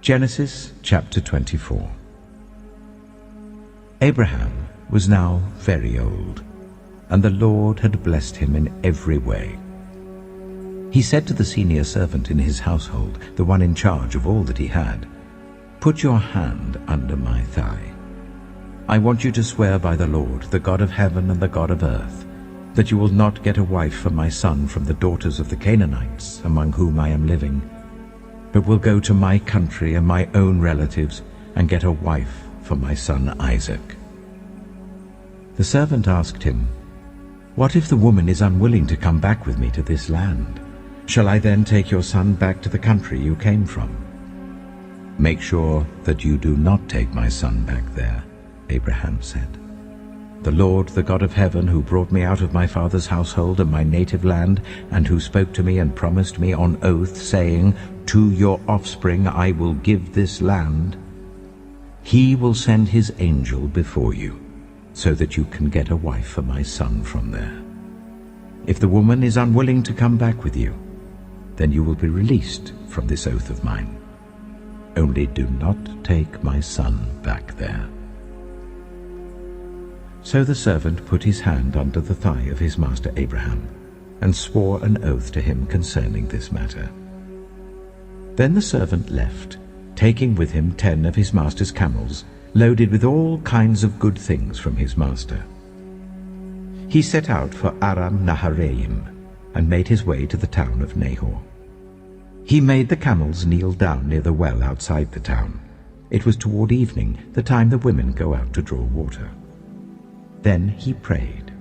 Genesis chapter 24. Abraham was now very old, and the Lord had blessed him in every way. He said to the senior servant in his household, the one in charge of all that he had, "Put your hand under my thigh. I want you to swear by the Lord, the God of heaven and the God of earth, that you will not get a wife for my son from the daughters of the Canaanites among whom I am living, but will go to my country and my own relatives and get a wife for my son Isaac." The servant asked him, "What if the woman is unwilling to come back with me to this land? Shall I then take your son back to the country you came from?" "Make sure that you do not take my son back there," Abraham said. "The Lord, the God of heaven, who brought me out of my father's household and my native land, and who spoke to me and promised me on oath, saying, 'To your offspring I will give this land,' he will send his angel before you, so that you can get a wife for my son from there. If the woman is unwilling to come back with you, then you will be released from this oath of mine. Only do not take my son back there." So the servant put his hand under the thigh of his master Abraham, and swore an oath to him concerning this matter. Then the servant left, taking with him 10 of his master's camels, loaded with all kinds of good things from his master. He set out for Aram Naharaim, and made his way to the town of Nahor. He made the camels kneel down near the well outside the town. It was toward evening, the time the women go out to draw water. Then he prayed,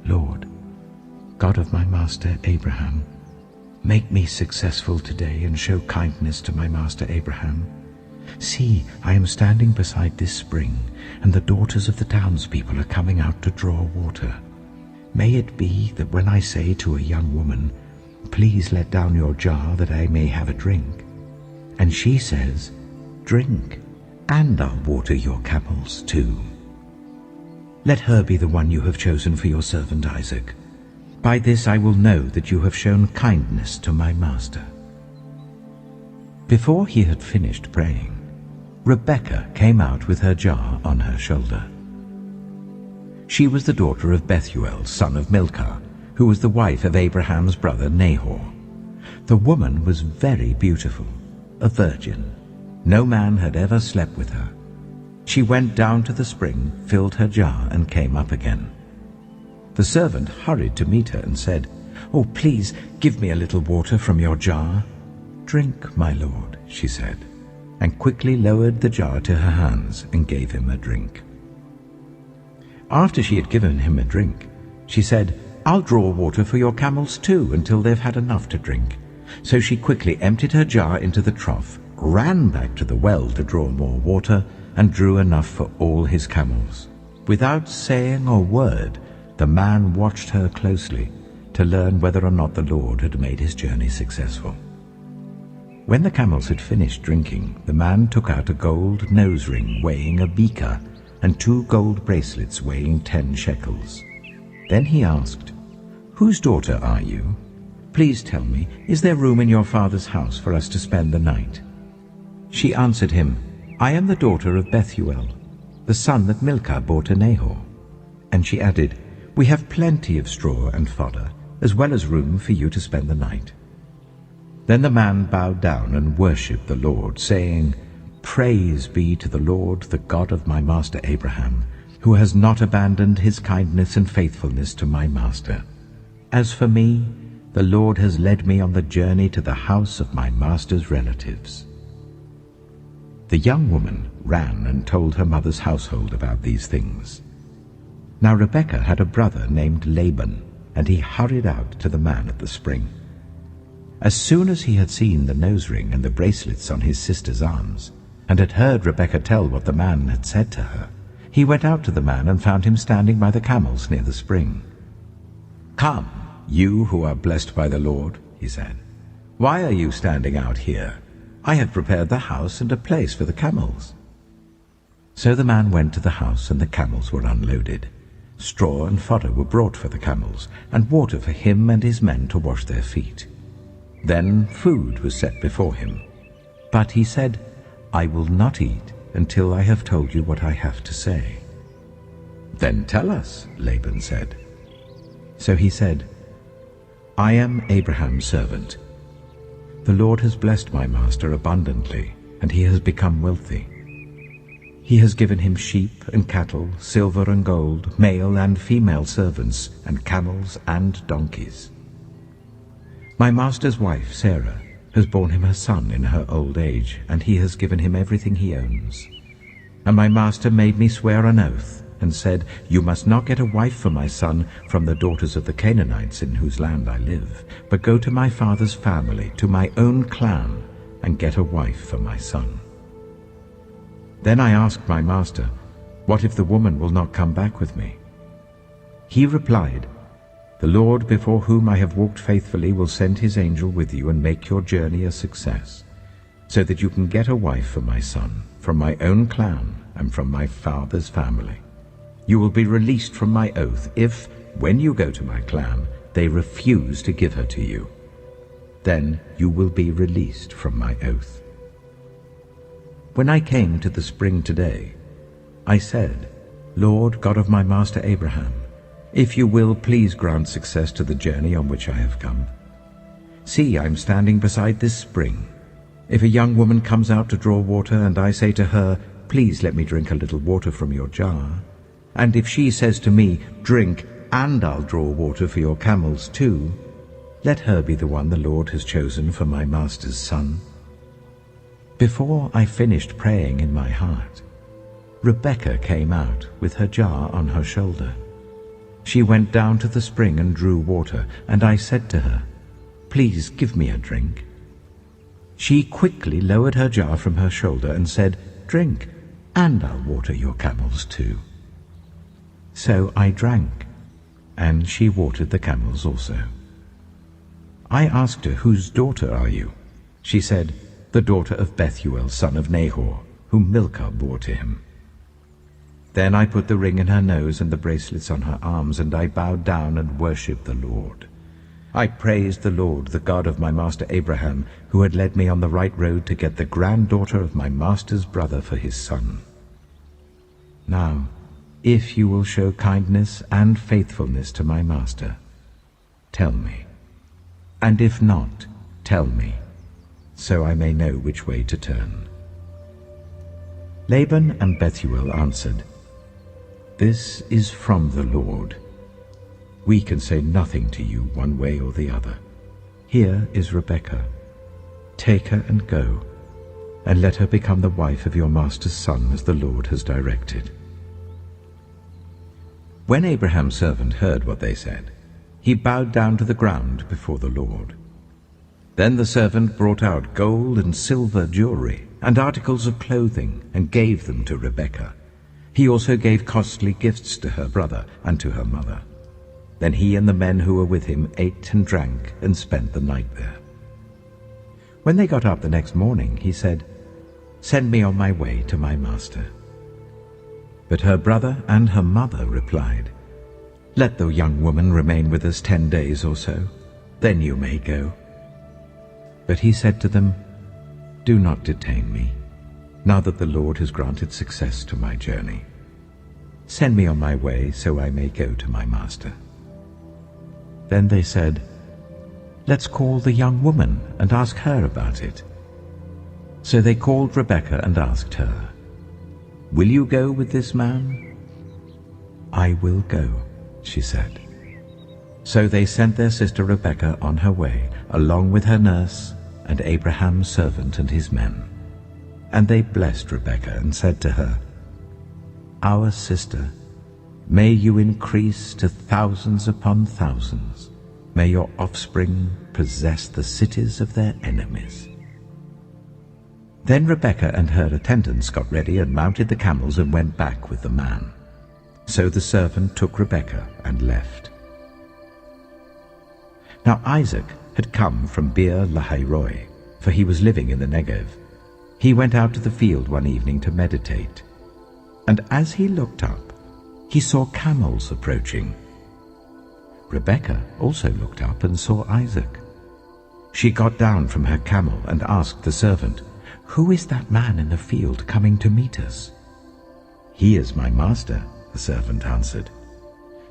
"Lord, God of my master Abraham, make me successful today and show kindness to my master Abraham. See, I am standing beside this spring, and the daughters of the townspeople are coming out to draw water. May it be that when I say to a young woman, 'Please let down your jar that I may have a drink,' and she says, 'Drink, and I'll water your camels too.' Let her be the one you have chosen for your servant Isaac. By this I will know that you have shown kindness to my master." Before he had finished praying, Rebekah came out with her jar on her shoulder. She was the daughter of Bethuel, son of Milcah, who was the wife of Abraham's brother Nahor. The woman was very beautiful, a virgin. No man had ever slept with her. She went down to the spring, filled her jar, and came up again. The servant hurried to meet her and said, "Oh, please give me a little water from your jar." "Drink, my lord," she said, and quickly lowered the jar to her hands and gave him a drink. After she had given him a drink, she said, "I'll draw water for your camels too until they've had enough to drink." So she quickly emptied her jar into the trough, ran back to the well to draw more water, and drew enough for all his camels. Without saying a word, the man watched her closely to learn whether or not the Lord had made his journey successful. When the camels had finished drinking, the man took out a gold nose ring weighing a beaker and 2 gold bracelets weighing 10 shekels. Then he asked, "Whose daughter are you? Please tell me, is there room in your father's house for us to spend the night?" She answered him, "I am the daughter of Bethuel, the son that Milcah bore to Nahor." And she added, "We have plenty of straw and fodder, as well as room for you to spend the night." Then the man bowed down and worshipped the Lord, saying, "Praise be to the Lord, the God of my master Abraham, who has not abandoned his kindness and faithfulness to my master. As for me, the Lord has led me on the journey to the house of my master's relatives." The young woman ran and told her mother's household about these things. Now Rebekah had a brother named Laban, and he hurried out to the man at the spring. As soon as he had seen the nose ring and the bracelets on his sister's arms, and had heard Rebekah tell what the man had said to her, he went out to the man and found him standing by the camels near the spring. "Come, you who are blessed by the Lord," he said. "Why are you standing out here? I have prepared the house and a place for the camels." So the man went to the house, and the camels were unloaded. Straw and fodder were brought for the camels, and water for him and his men to wash their feet. Then food was set before him. But he said, "I will not eat until I have told you what I have to say." "Then tell us," Laban said. So he said, "I am Abraham's servant. The Lord has blessed my master abundantly, and he has become wealthy. He has given him sheep and cattle, silver and gold, male and female servants, and camels and donkeys. My master's wife, Sarah, has borne him a son in her old age, and he has given him everything he owns. And my master made me swear an oath, and said, 'You must not get a wife for my son from the daughters of the Canaanites in whose land I live, but go to my father's family, to my own clan, and get a wife for my son.' Then I asked my master, 'What if the woman will not come back with me?' He replied, 'The Lord before whom I have walked faithfully will send his angel with you and make your journey a success, so that you can get a wife for my son from my own clan and from my father's family. You will be released from my oath if, when you go to my clan, they refuse to give her to you. Then you will be released from my oath.' When I came to the spring today, I said, 'Lord, God of my master Abraham, if you will, please grant success to the journey on which I have come. See, I am standing beside this spring. If a young woman comes out to draw water, and I say to her, "Please let me drink a little water from your jar," and if she says to me, "Drink, and I'll draw water for your camels too," let her be the one the Lord has chosen for my master's son." Before I finished praying in my heart, Rebekah came out with her jar on her shoulder. She went down to the spring and drew water, and I said to her, "Please give me a drink." She quickly lowered her jar from her shoulder and said, "Drink, and I'll water your camels too." So I drank, and she watered the camels also. I asked her, "Whose daughter are you?" She said, "The daughter of Bethuel, son of Nahor, whom Milcah bore to him." Then I put the ring in her nose and the bracelets on her arms, and I bowed down and worshipped the Lord. I praised the Lord, the God of my master Abraham, who had led me on the right road to get the granddaughter of my master's brother for his son. Now, if you will show kindness and faithfulness to my master, tell me. And if not, tell me, so I may know which way to turn." Laban and Bethuel answered, "This is from the Lord. We can say nothing to you one way or the other. Here is Rebekah. Take her and go, and let her become the wife of your master's son, as the Lord has directed." When Abraham's servant heard what they said, he bowed down to the ground before the Lord. Then the servant brought out gold and silver jewelry and articles of clothing and gave them to Rebekah. He also gave costly gifts to her brother and to her mother. Then he and the men who were with him ate and drank and spent the night there. When they got up the next morning, he said, "Send me on my way to my master." But her brother and her mother replied, "Let the young woman remain with us 10 days or so, then you may go." But he said to them, "Do not detain me, now that the Lord has granted success to my journey. Send me on my way so I may go to my master." Then they said, "Let's call the young woman and ask her about it." So they called Rebekah and asked her, "Will you go with this man?" "I will go," she said. So they sent their sister Rebekah on her way, along with her nurse and Abraham's servant and his men. And they blessed Rebekah and said to her, "Our sister, may you increase to thousands upon thousands. May your offspring possess the cities of their enemies." Then Rebekah and her attendants got ready and mounted the camels and went back with the man. So the servant took Rebekah and left. Now Isaac had come from Beer-lahai-roi, for he was living in the Negev. He went out to the field one evening to meditate. And as he looked up, he saw camels approaching. Rebekah also looked up and saw Isaac. She got down from her camel and asked the servant, "Who is that man in the field coming to meet us?" "He is my master," the servant answered.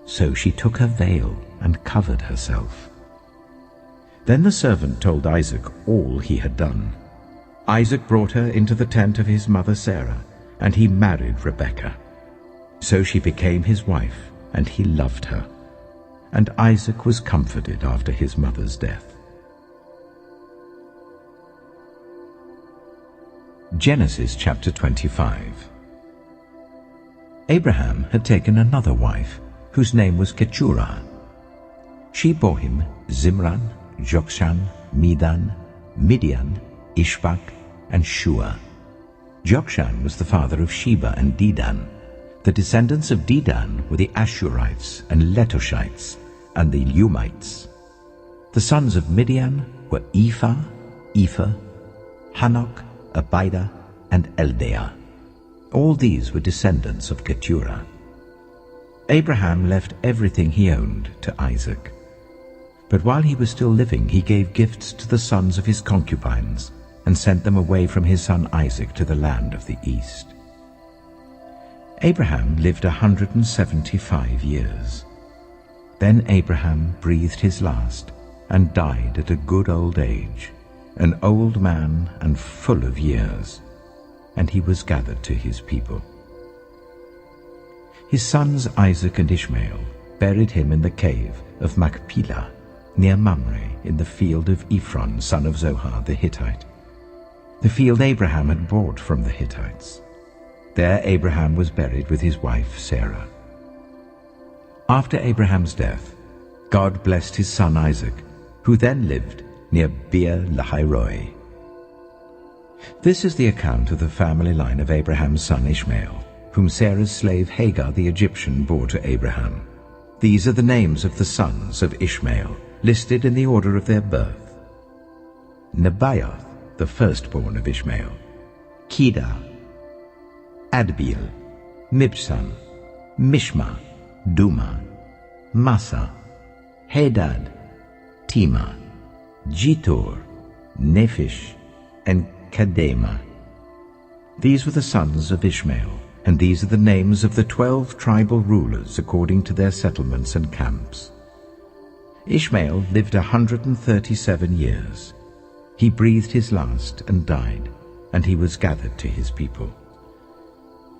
So she took her veil and covered herself. Then the servant told Isaac all he had done. Isaac brought her into the tent of his mother Sarah, and he married Rebekah. So she became his wife, and he loved her. And Isaac was comforted after his mother's death. Genesis chapter 25. Abraham had taken another wife, whose name was Keturah. She bore him Zimran, Jokshan, Medan, Midian, Ishbak, and Shua. Jokshan was the father of Sheba and Dedan. The descendants of Dedan were the Ashurites and Letoshites and the Lumites. The sons of Midian were Ephah, Hanok, Abida, and Eldaah. All these were descendants of Keturah. Abraham left everything he owned to Isaac. But while he was still living, he gave gifts to the sons of his concubines and sent them away from his son Isaac to the land of the east. Abraham lived 175 years. Then Abraham breathed his last and died at a good old age, an old man and full of years, and he was gathered to his people. His sons Isaac and Ishmael buried him in the cave of Machpelah, near Mamre, in the field of Ephron, son of Zohar the Hittite, the field Abraham had bought from the Hittites. There Abraham was buried with his wife Sarah. After Abraham's death, God blessed his son Isaac, who then lived near Beer-lahai-roi. This is the account of the family line of Abraham's son Ishmael, whom Sarah's slave Hagar the Egyptian bore to Abraham. These are the names of the sons of Ishmael, listed in the order of their birth: Nebaioth, the firstborn of Ishmael; Kedah, Adbeel, Mibsam, Mishma, Duma, Massa, Hadad, Tema, Jitor, Nephish, and Kedema. These were the sons of Ishmael, and these are the names of the 12 tribal rulers according to their settlements and camps. Ishmael lived 137 years. He breathed his last and died, and he was gathered to his people.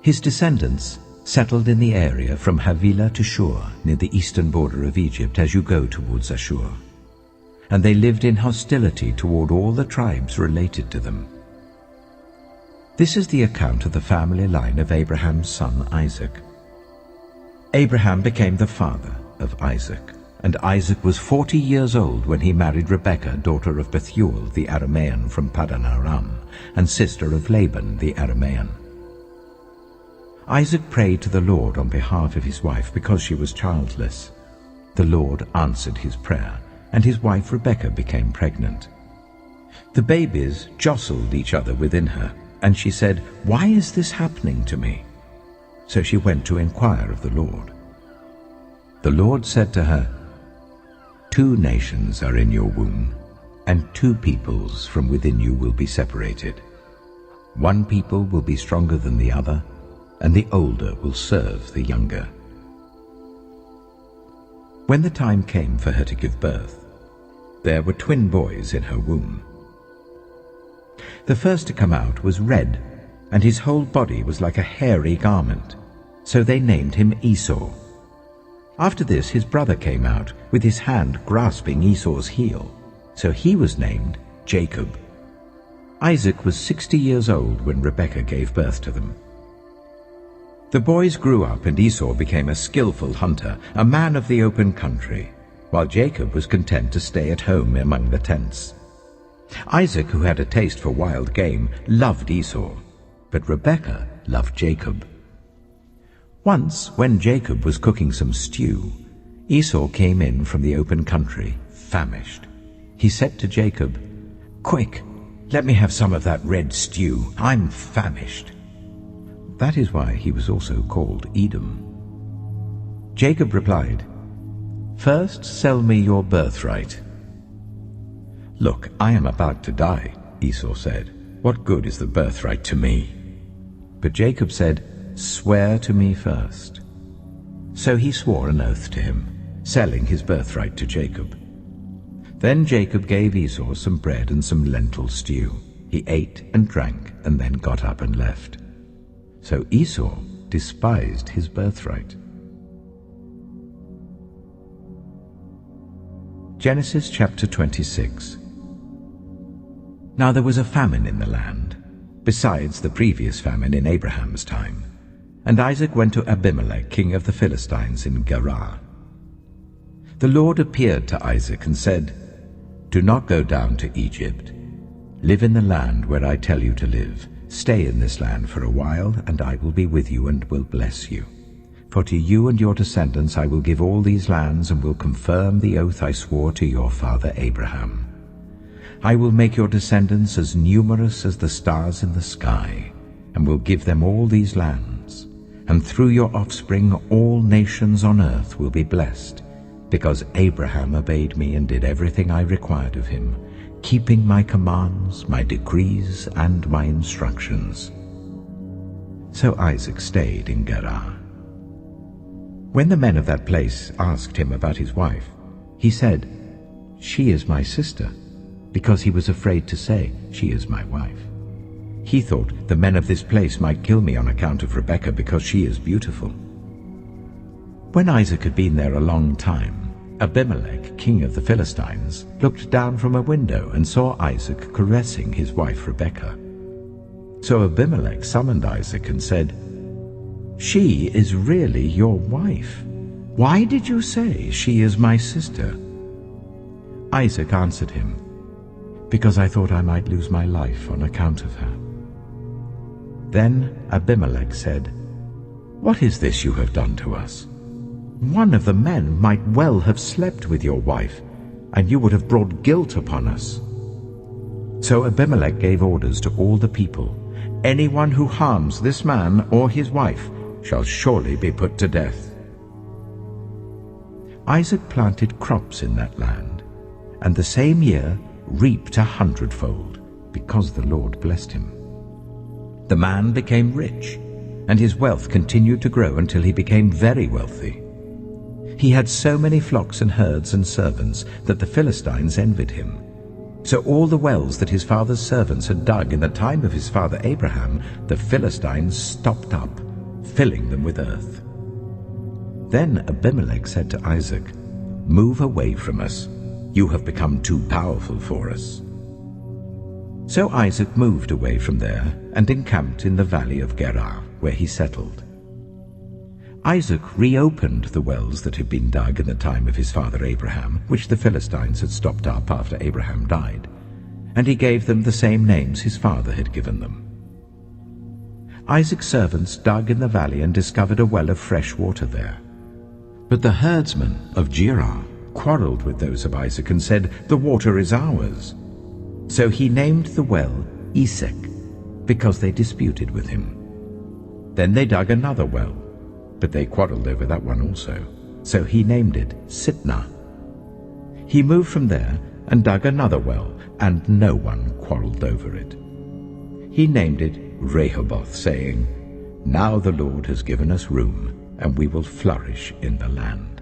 His descendants settled in the area from Havilah to Shur, near the eastern border of Egypt as you go towards Ashur. And they lived in hostility toward all the tribes related to them. This is the account of the family line of Abraham's son Isaac. Abraham became the father of Isaac, and Isaac was 40 years old when he married Rebekah, daughter of Bethuel the Aramean from Paddan Aram, and sister of Laban the Aramean. Isaac prayed to the Lord on behalf of his wife because she was childless. The Lord answered his prayer, and his wife Rebekah became pregnant. The babies jostled each other within her, and she said, "Why is this happening to me?" So she went to inquire of the Lord. The Lord said to her, "2 nations are in your womb, and 2 peoples from within you will be separated. 1 people will be stronger than the other, and the older will serve the younger." When the time came for her to give birth, there were twin boys in her womb. The first to come out was red, and his whole body was like a hairy garment, so they named him Esau. After this his brother came out, with his hand grasping Esau's heel, so he was named Jacob. Isaac was 60 years old when Rebekah gave birth to them. The boys grew up, and Esau became a skillful hunter, a man of the open country, while Jacob was content to stay at home among the tents. Isaac, who had a taste for wild game, loved Esau, but Rebekah loved Jacob. Once, when Jacob was cooking some stew, Esau came in from the open country, famished. He said to Jacob, "Quick, let me have some of that red stew. I'm famished." That is why he was also called Edom. Jacob replied, "First sell me your birthright." "Look, I am about to die," Esau said. What good is the birthright to me?" But Jacob said, "Swear to me first." So he swore an oath to him, selling his birthright to Jacob. Then Jacob gave Esau some bread and some lentil stew. He ate and drank, and then got up and left. So Esau despised his birthright. Genesis chapter 26. Now there was a famine in the land, besides the previous famine in Abraham's time. And Isaac went to Abimelech, king of the Philistines, in Gerar. The Lord appeared to Isaac and said, "Do not go down to Egypt. Live in the land where I tell you to live. Stay in this land for a while, and I will be with you and will bless you. For to you and your descendants I will give all these lands, and will confirm the oath I swore to your father Abraham. I will make your descendants as numerous as the stars in the sky, and will give them all these lands. And through your offspring all nations on earth will be blessed, because Abraham obeyed me and did everything I required of him, keeping my commands, my decrees, and my instructions." So Isaac stayed in Gerar. When the men of that place asked him about his wife, he said, "She is my sister," because he was afraid to say, "She is my wife." He thought, "The men of this place might kill me on account of Rebekah, because she is beautiful." When Isaac had been there a long time, Abimelech, king of the Philistines, looked down from a window and saw Isaac caressing his wife Rebekah. So Abimelech summoned Isaac and said, "She is really your wife. Why did you say, 'She is my sister'?" Isaac answered him, "Because I thought I might lose my life on account of her." Then Abimelech said, "What is this you have done to us? One of the men might well have slept with your wife, and you would have brought guilt upon us." So Abimelech gave orders to all the people, "Anyone who harms this man or his wife shall surely be put to death." Isaac planted crops in that land, and the same year reaped 100-fold, because the Lord blessed him. The man became rich, and his wealth continued to grow until he became very wealthy. He had so many flocks and herds and servants that the Philistines envied him. So all the wells that his father's servants had dug in the time of his father Abraham, the Philistines stopped up, filling them with earth. Then Abimelech said to Isaac, "Move away from us. You have become too powerful for us." So Isaac moved away from there and encamped in the valley of Gerar, where he settled. Isaac reopened the wells that had been dug in the time of his father Abraham, which the Philistines had stopped up after Abraham died, and he gave them the same names his father had given them. Isaac's servants dug in the valley and discovered a well of fresh water there. But the herdsmen of Gerar quarreled with those of Isaac and said, "The water is ours." So he named the well Esek, because they disputed with him. Then they dug another well, but they quarreled over that one also. So he named it Sitnah. He moved from there and dug another well, and no one quarreled over it. He named it Rehoboth, saying, "Now the Lord has given us room, and we will flourish in the land."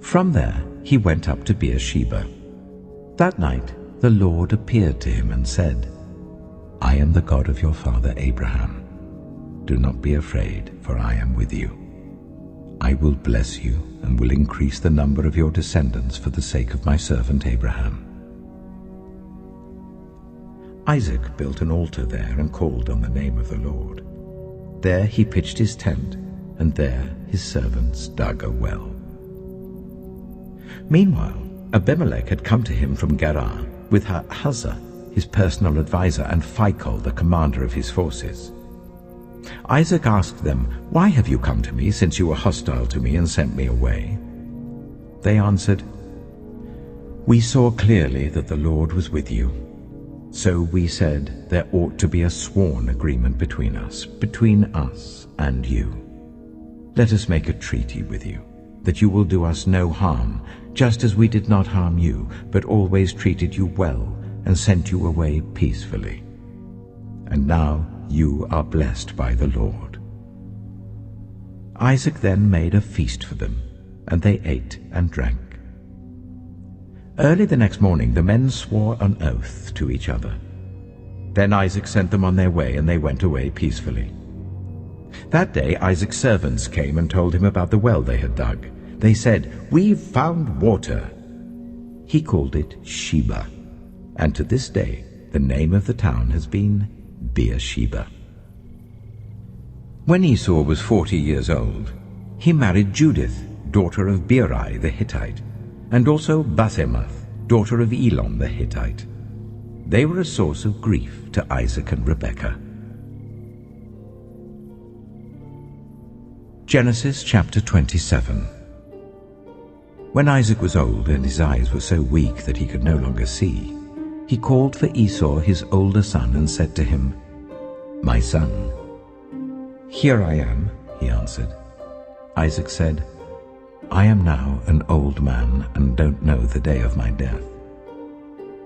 From there he went up to Beersheba. That night the Lord appeared to him and said, "I am the God of your father Abraham. Do not be afraid, for I am with you. I will bless you and will increase the number of your descendants for the sake of my servant Abraham." Isaac built an altar there and called on the name of the Lord. There he pitched his tent, and there his servants dug a well. Meanwhile, Abimelech had come to him from Gerar with Huzzah, his personal adviser, and Phicol, the commander of his forces. Isaac asked them, "Why have you come to me, since you were hostile to me and sent me away?" They answered, "We saw clearly that the Lord was with you. So we said there ought to be a sworn agreement between us and you. Let us make a treaty with you, that you will do us no harm, just as we did not harm you, but always treated you well, and sent you away peacefully. And now you are blessed by the Lord." Isaac then made a feast for them, and they ate and drank. Early the next morning the men swore an oath to each other. Then Isaac sent them on their way, and they went away peacefully. That day Isaac's servants came and told him about the well they had dug. They said, "We've found water." He called it Sheba, and to this day the name of the town has been Beersheba. When Esau was 40 years old, he married Judith, daughter of Beeri the Hittite, and also Basemath, daughter of Elon the Hittite. They were a source of grief to Isaac and Rebekah. Genesis chapter 27. When Isaac was old and his eyes were so weak that he could no longer see, he called for Esau his older son and said to him, "My son." "Here I am," he answered. Isaac said, "I am now an old man and don't know the day of my death.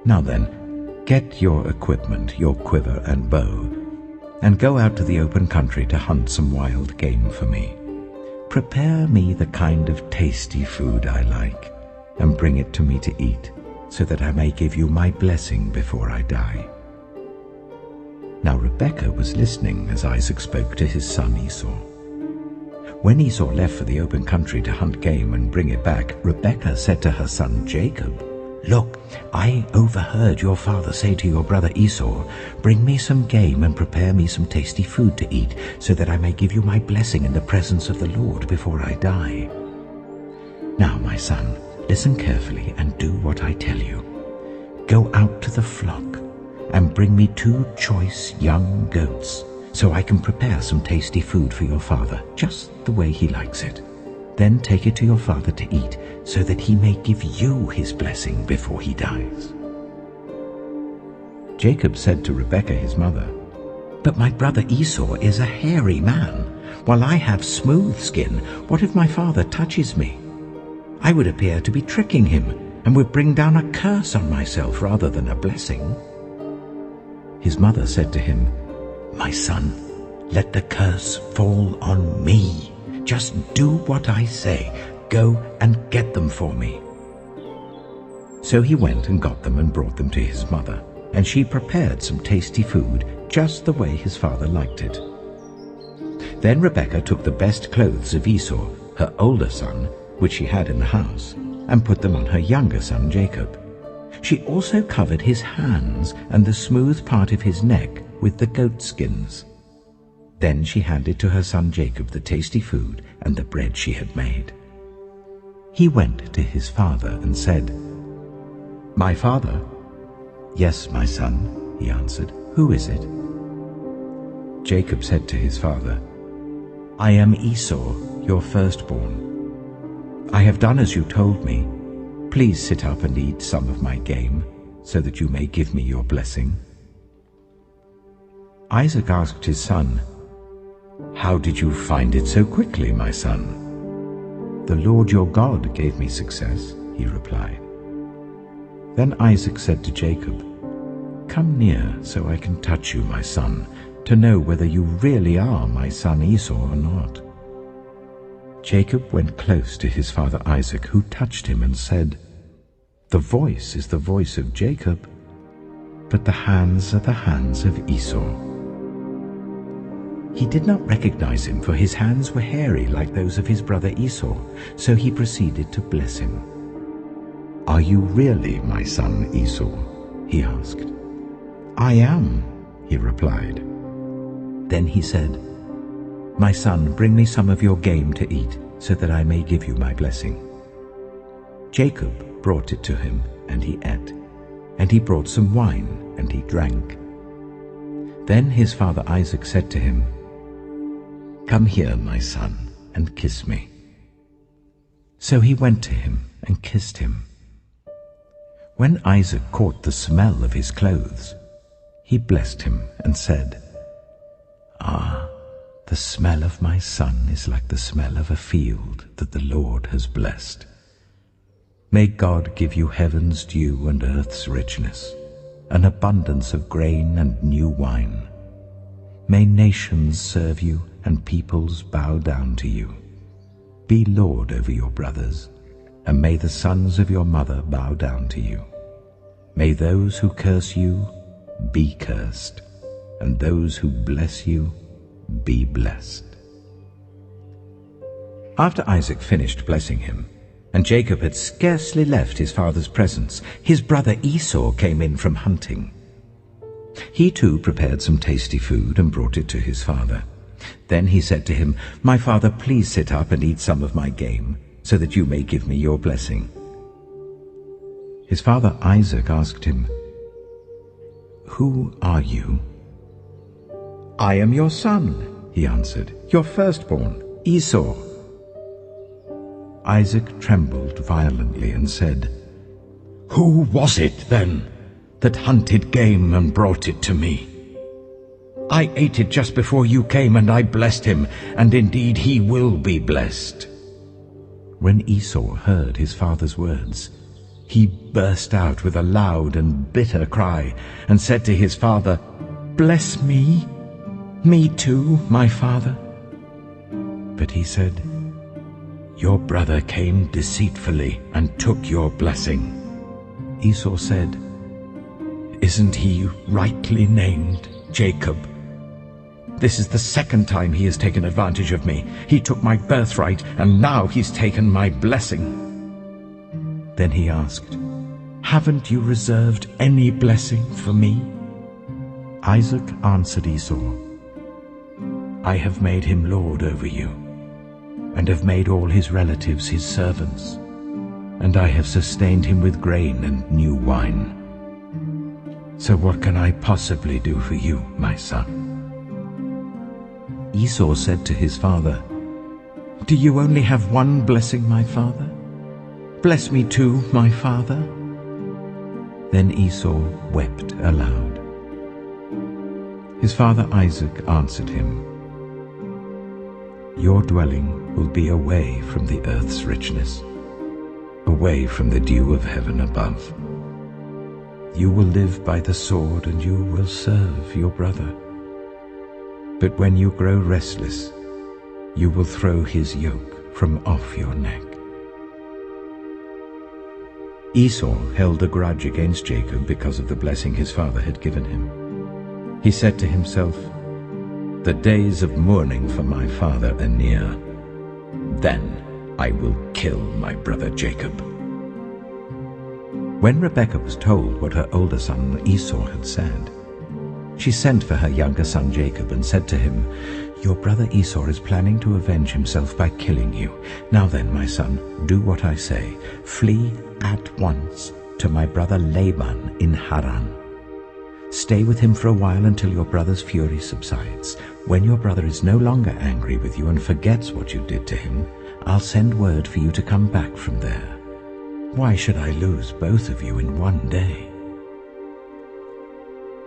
Now then, get your equipment, your quiver and bow, and go out to the open country to hunt some wild game for me. Prepare me the kind of tasty food I like, and bring it to me to eat, so that I may give you my blessing before I die." Now Rebekah was listening as Isaac spoke to his son Esau. When Esau left for the open country to hunt game and bring it back, Rebekah said to her son Jacob, "Look, I overheard your father say to your brother Esau, 'Bring me some game and prepare me some tasty food to eat, so that I may give you my blessing in the presence of the Lord before I die.' Now, my son, listen carefully and do what I tell you. Go out to the flock and bring me 2 choice young goats, so I can prepare some tasty food for your father, just the way he likes it. Then take it to your father to eat, so that he may give you his blessing before he dies." Jacob said to Rebekah his mother, "But my brother Esau is a hairy man, while I have smooth skin. What if my father touches me? I would appear to be tricking him, and would bring down a curse on myself rather than a blessing." His mother said to him, "My son, let the curse fall on me. Just do what I say. Go and get them for me." So he went and got them and brought them to his mother, and she prepared some tasty food, just the way his father liked it. Then Rebekah took the best clothes of Esau, her older son, which she had in the house, and put them on her younger son Jacob. She also covered his hands and the smooth part of his neck with the goat skins. Then she handed to her son Jacob the tasty food and the bread she had made. He went to his father and said, "My father?" "Yes, my son," he answered. "Who is it?" Jacob said to his father, "I am Esau, your firstborn. I have done as you told me. Please sit up and eat some of my game, so that you may give me your blessing." Isaac asked his son, "How did you find it so quickly, my son?" "The Lord your God gave me success," he replied. Then Isaac said to Jacob, "Come near so I can touch you, my son, to know whether you really are my son Esau or not." Jacob went close to his father Isaac, who touched him and said, "The voice is the voice of Jacob, but the hands are the hands of Esau." He did not recognize him, for his hands were hairy like those of his brother Esau, so he proceeded to bless him. "Are you really my son Esau?" he asked. "I am," he replied. Then he said, "My son, bring me some of your game to eat, so that I may give you my blessing." Jacob brought it to him, and he ate, and he brought some wine, and he drank. Then his father Isaac said to him, "Come here, my son, and kiss me." So he went to him and kissed him. When Isaac caught the smell of his clothes, he blessed him and said, "Ah, the smell of my son is like the smell of a field that the Lord has blessed. May God give you heaven's dew and earth's richness. an abundance of grain and new wine. May nations serve you and peoples bow down to you. Be lord over your brothers, and may the sons of your mother bow down to you. May those who curse you be cursed, and those who bless you be blessed." After Isaac finished blessing him, and Jacob had scarcely left his father's presence, his brother Esau came in from hunting. He too prepared some tasty food and brought it to his father. Then he said to him, "My father, please sit up and eat some of my game, so that you may give me your blessing." His father Isaac asked him, "Who are you?" "I am your son," he answered, "your firstborn, Esau." Isaac trembled violently and said, "Who was it, then, that hunted game and brought it to me? I ate it just before you came, and I blessed him, and indeed he will be blessed." When Esau heard his father's words, he burst out with a loud and bitter cry, and said to his father, "Bless me, me too, my father." But he said, "Your brother came deceitfully and took your blessing." Esau said, "Isn't he rightly named Jacob? This is the second time he has taken advantage of me. He took my birthright, and now he's taken my blessing." Then he asked, "Haven't you reserved any blessing for me?" Isaac answered Esau, "I have made him lord over you, and have made all his relatives his servants, and I have sustained him with grain and new wine. So what can I possibly do for you, my son?" Esau said to his father, "Do you only have one blessing, my father? Bless me too, my father." Then Esau wept aloud. His father Isaac answered him, "Your dwelling will be away from the earth's richness, away from the dew of heaven above. You will live by the sword, and you will serve your brother. But when you grow restless, you will throw his yoke from off your neck." Esau held a grudge against Jacob because of the blessing his father had given him. He said to himself, "The days of mourning for my father are near. Then I will kill my brother Jacob." When Rebekah was told what her older son Esau had said, she sent for her younger son Jacob and said to him, "Your brother Esau is planning to avenge himself by killing you. Now then, my son, do what I say. Flee at once to my brother Laban in Haran. Stay with him for a while until your brother's fury subsides. When your brother is no longer angry with you and forgets what you did to him, I'll send word for you to come back from there. Why should I lose both of you in one day?"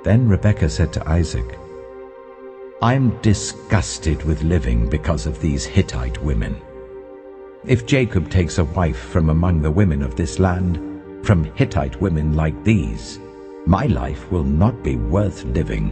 Then Rebekah said to Isaac, "I'm disgusted with living because of these Hittite women. If Jacob takes a wife from among the women of this land, from Hittite women like these, my life will not be worth living."